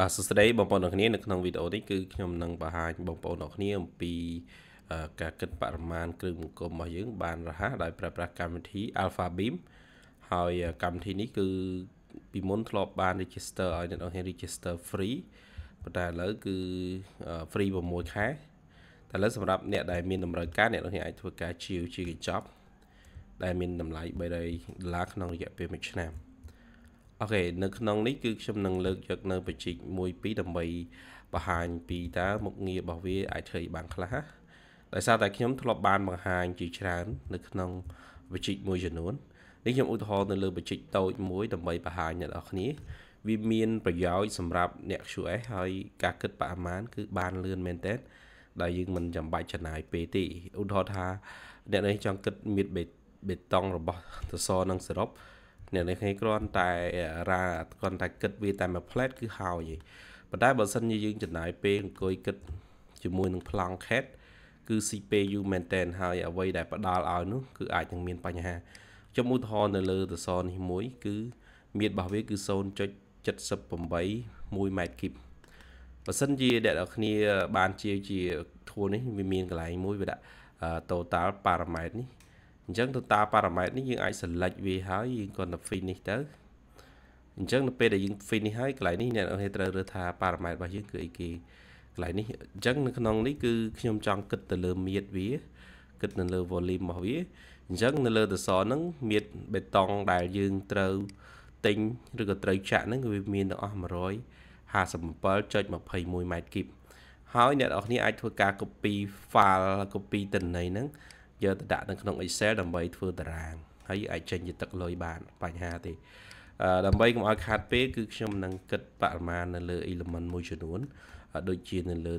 បាទសួស្តីបងប្អូនទាំងគ្នានៅក្នុងវីដេអូនេះគឺខ្ញុំនឹងបង្ហាញបងប្អូនទាំងគ្នាអំពីការគិតបរិមាណគ្រឿងបង្គុំរបស់យើងបានរហ័សដោយប្រើប្រាស់កម្មវិធី AlphaBIM ហើយកម្មវិធីនេះគឺពីមុនធ្លាប់បាន register ឲ្យអ្នកនរគ្នា register free ប៉ុន្តែឥឡូវគឺ free 6 ខែតែឥឡូវសម្រាប់អ្នកដែលមានតម្រូវការអ្នកនរគ្នាអាចធ្វើការជាកញ្ចប់ដែលមានតម្លៃ$300ក្នុងរយៈពេល1ឆ្នាំអូខេនៅក្នុងនេះគឺខ្ញុំនឹងលើកយកនៅបច្ចេកមួយពីរដើម្បីបង្ហាញពីតើមុខងាររបស់វាអាចធ្វើបានខ្លះដោយសារតែខ្ញុំធ្លាប់បានបង្ហាញជាច្រើននៅក្នុងបច្ចេកមួយចំនួននេះខ្ញុំឧទាហរណ៍នៅលើបច្ចេកតូចមួយដើម្បីបង្ហាញអ្នកនរគ្នាវាមានប្រយោជន៍សម្រាប់អ្នក QS ហើយការគិតបរិមាណគឺបានលឿនមែនទែនដែលយើងមិនចាំបាច់ចំណាយពេលទេឧទាហរណ៍ថាអ្នកនេះចង់គិតមៀតបេតុងរបស់សសរនិងសរុបអ្នកនេះគ្រាន់តែគិតវាតែមួយផ្លែតគឺហើយប៉ុន្តែបើសិនជាយើងចំណាយពេលអង្គុយគិតជាមួយនឹងប្លង់ខេតគឺ CPU មែនតែនហើយអ្វីដែលផ្ដល់ឲ្យនោះគឺអាចនឹងមានបញ្ហាខ្ញុំឧទាហរណ៍នៅលើសសរនេះមួយគឺមៀតរបស់វាគឺ 0.78 1 ម៉ែត្រគីបបើសិនជាអ្នកនរគ្នាបានជាធួនេះវាមានកន្លែងមួយវាដាក់ total parameter នេះអញ្ចឹង total parameter នេះយើងអាច select វាហើយយើងគ្រាន់តែ finish ទៅអញ្ចឹងនៅពេលដែលយើង finish ហើយកន្លែងនេះអ្នកនរគ្នាត្រូវរើសថា parameter របស់យើងគឺអីគេកន្លែងនេះអញ្ចឹងនៅក្នុងនេះគឺខ្ញុំចង់គិតទៅលើមៀតវាគិតនៅលើ volume របស់វាអញ្ចឹងនៅលើសសរហ្នឹងមៀតបេតុងដែលយើងត្រូវទិញឬក៏ត្រូវចាក់ហ្នឹងវាមានទាំងអស់157.21 ម៉ែត្រគីបហើយអ្នកនរគ្នាអាចធ្វើការ copy file copy ទិន្នន័យហ្នឹងយកទៅដាក់នៅក្នុង Excel ដើម្បីធ្វើតារាងហើយអាចចេញជាទឹកលុយបានបញ្ហាទេដើម្បីកុំឲ្យខាតពេលគឺខ្ញុំនឹងគិតបរិមាណនៅលើ element មួយចំនួនដូចជានៅលើ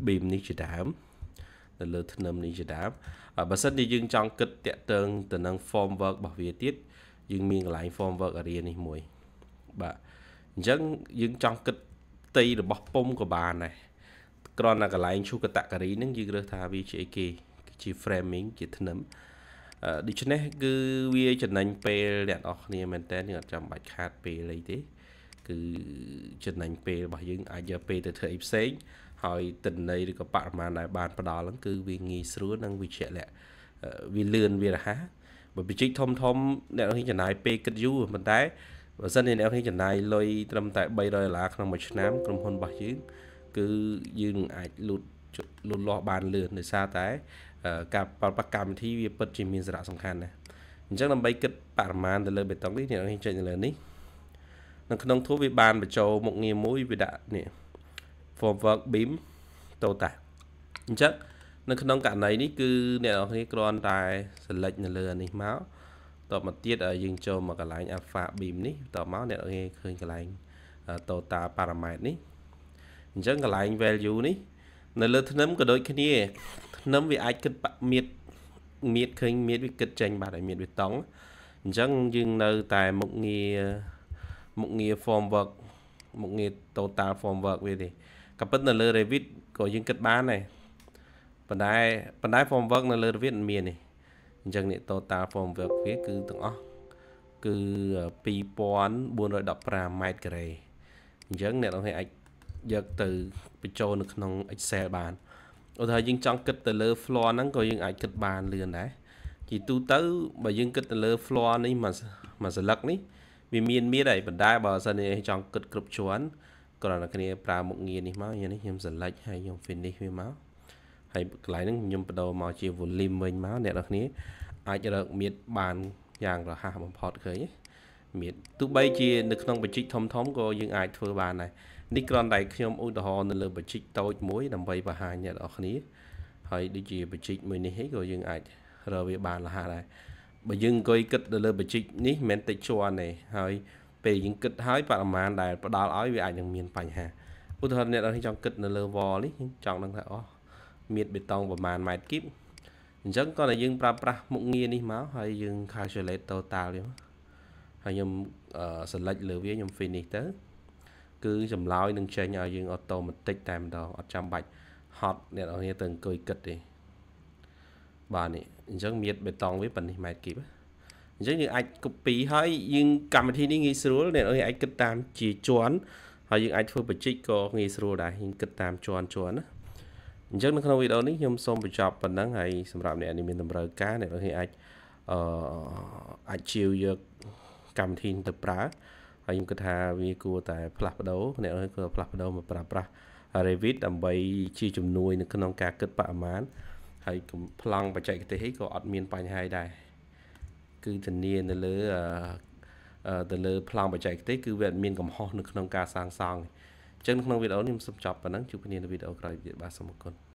beam នេះជាដើមនៅលើធ្នឹមនេះជាដើមបើសិនជាយើងចង់គិតតាក់ទងទៅនឹង formwork របស់វាទៀតយើងមានកន្លែង formwork area នេះមួយបាទអញ្ចឹងយើងចង់គិតផ្ទៃរបស់ពុំក៏បានដែរគ្រាន់តែកន្លែងឈូសកតការីហ្នឹងយើងរើសថាវាជាអីគេជា framing ជាធ្នឹមដូច្នេះគឺវាចំណេញពេលអ្នកនរគ្នាមែនតើយើងអត់ចាំបាច់ខាតពេលអីទេគឺចំណេញពេលរបស់យើងអាចយកពេលទៅធ្វើអីផ្សេងហើយទិន្នន័យឬក៏បរិមាណដែលបានផ្ដល់ហ្នឹងគឺវាងាយស្រួលនិងវាជាក់លាក់វាលឿនវារហ័សបើបច្ចេកធំអ្នកនរគ្នាចំណាយពេលគិតយូរប៉ុន្តែបើសិនជាអ្នកនរគ្នាចំណាយលុយត្រឹមតែ$300ក្នុងមួយឆ្នាំក្រុមហ៊ុនរបស់យើងគឺយើងអាចលូតលាស់បានលឿនដោយសារតែការប្រើប្រាស់កម្មវិធីវាពិតជាមានសារៈសំខាន់ណាស់អញ្ចឹងដើម្បីគិតបរិមាណទៅលើបេតុងនេះអ្នកនរគ្នាចុចនៅលើនេះនៅក្នុងទូវាបានបញ្ចូលមុខងារមួយវាដាក់នេះ formwork beam total អញ្ចឹងនៅក្នុងករណីនេះគឺអ្នកនរគ្នាគ្រាន់តែ select នៅលើនេះមកតមកទៀតយើងចូលមកកន្លែង alpha beam នេះតមកអ្នកនរគ្នាឃើញកន្លែង total parameter នេះអញ្ចឹងកន្លែង value នេះនៅលើធ្នឹមក៏ដូចគ្នាធ្នឹមវាអាចគិតមៀតឃើញមៀតវាគិតចេញបាទឲ្យមៀតវាតង់អញ្ចឹងយើងនៅតែមុខងារ formwork មុខងារ total formwork វាទេក៏ប៉ុន្តែនៅលើ Revit ក៏យើងគិតបានដែរប៉ុន្តែ formwork នៅលើ Revit មិនមានទេអញ្ចឹងនេះ total formwork វាគឺទាំងអស់គឺ2415ម៉ែត្រការ៉េអញ្ចឹងអ្នកនរគ្នាអាចយកទៅបញ្ចូលនៅក្នុង Excel បានឧទាហរណ៍យើងចង់គិតទៅលើ floor ហ្នឹងក៏យើងអាចគិតបានលឿនដែរជាទូទៅបើយើងគិតទៅលើ floor នេះមួយស្លឹកនេះវាមានហើយប៉ុន្តែបើសិនជាចង់គិតគ្រប់ជាន់គ្រាន់តែគ្នាប្រើមុខងារនេះមកនេះខ្ញុំ select ហើយខ្ញុំ finish វាមកហើយកន្លែងហ្នឹងខ្ញុំបដូរមកជា volume វិញមកអ្នកនរគ្នាអាចរកមៀតបានយ៉ាងរហ័សបំផុតឃើញទេមៀតទោះបីជានៅក្នុងបច្ចេកធំក៏យើងអាចធ្វើបានដែរនេះគ្រាន់តែខ្ញុំឧទាហរណ៍នៅលើបច្ចេកតូចមួយដើម្បីបង្ហាញអ្នកនរគ្នាហើយដូចជាបច្ចេកមួយនេះក៏យើងអាចរកវាបានរហ័សដែរបើយើងអង្គុយគិតទៅលើបច្ចេកនេះមិនមែនតិចជាន់ទេហើយពេលយើងគិតហើយបរិមាណដែលផ្ដល់ឲ្យវាអាចនឹងមានបញ្ហាឧទាហរណ៍អ្នកនរគ្នាចង់គិតនៅលើ wall នេះចង់ដឹងថាមៀតបេតុងប្រមាណម៉ែត្រគីបអញ្ចឹងក៏តែយើងប្រើប្រាស់មុខងារនេះមកហើយយើង calculate total វាហើយខ្ញុំ select លើវាខ្ញុំ finish ទៅគឺចម្លើយនឹងចេញឲ្យយើង automatic តែម្ដងអត់ចាំបាច់ហត់អ្នកនរគ្នាទៅអង្គុយគិតទេបាទនេះអញ្ចឹងមៀតបេតុងវាប៉ុណ្នេះម៉ែត្រគីបអញ្ចឹងយើងអាច copy ហើយយើងកម្មវិធីនេះងាយស្រួលអ្នកនរគ្នាអាចគិតតាមជាជាន់ ហើយយើងអាចធ្វើបច្ចេកក៏ងាយស្រួលដែរយើងគិតតាមជាន់ណាអញ្ចឹងនៅក្នុងវីដេអូនេះខ្ញុំសូមបញ្ចប់ប៉ុណ្ណឹងហើយសម្រាប់អ្នកដែលមានតម្រូវការអ្នកទាំងនេះអាចជាវយកកម្មវិធីទៅប្រើហើយខ្ញុំគិតថាវាគួរតែផ្លាស់ប្ដូរអ្នកទាំងនេះគួរផ្លាស់ប្ដូរមកប្រើប្រាស់ Revit ដើម្បីជាជំនួយនៅក្នុងការគិតបរិមាណហើយប្លង់បច្ចេកទេសក៏អត់មានបញ្ហាដែរគឺធានានៅលើប្លង់បច្ចេកទេសគឺវាអត់មានកំហុសនៅក្នុងការសាងសង់អញ្ចឹងនៅក្នុងវីដេអូនេះខ្ញុំសូមចប់ប៉ុណ្ណឹងជួបគ្នានៅវីដេអូក្រោយទៀតបាទសូមអរគុណ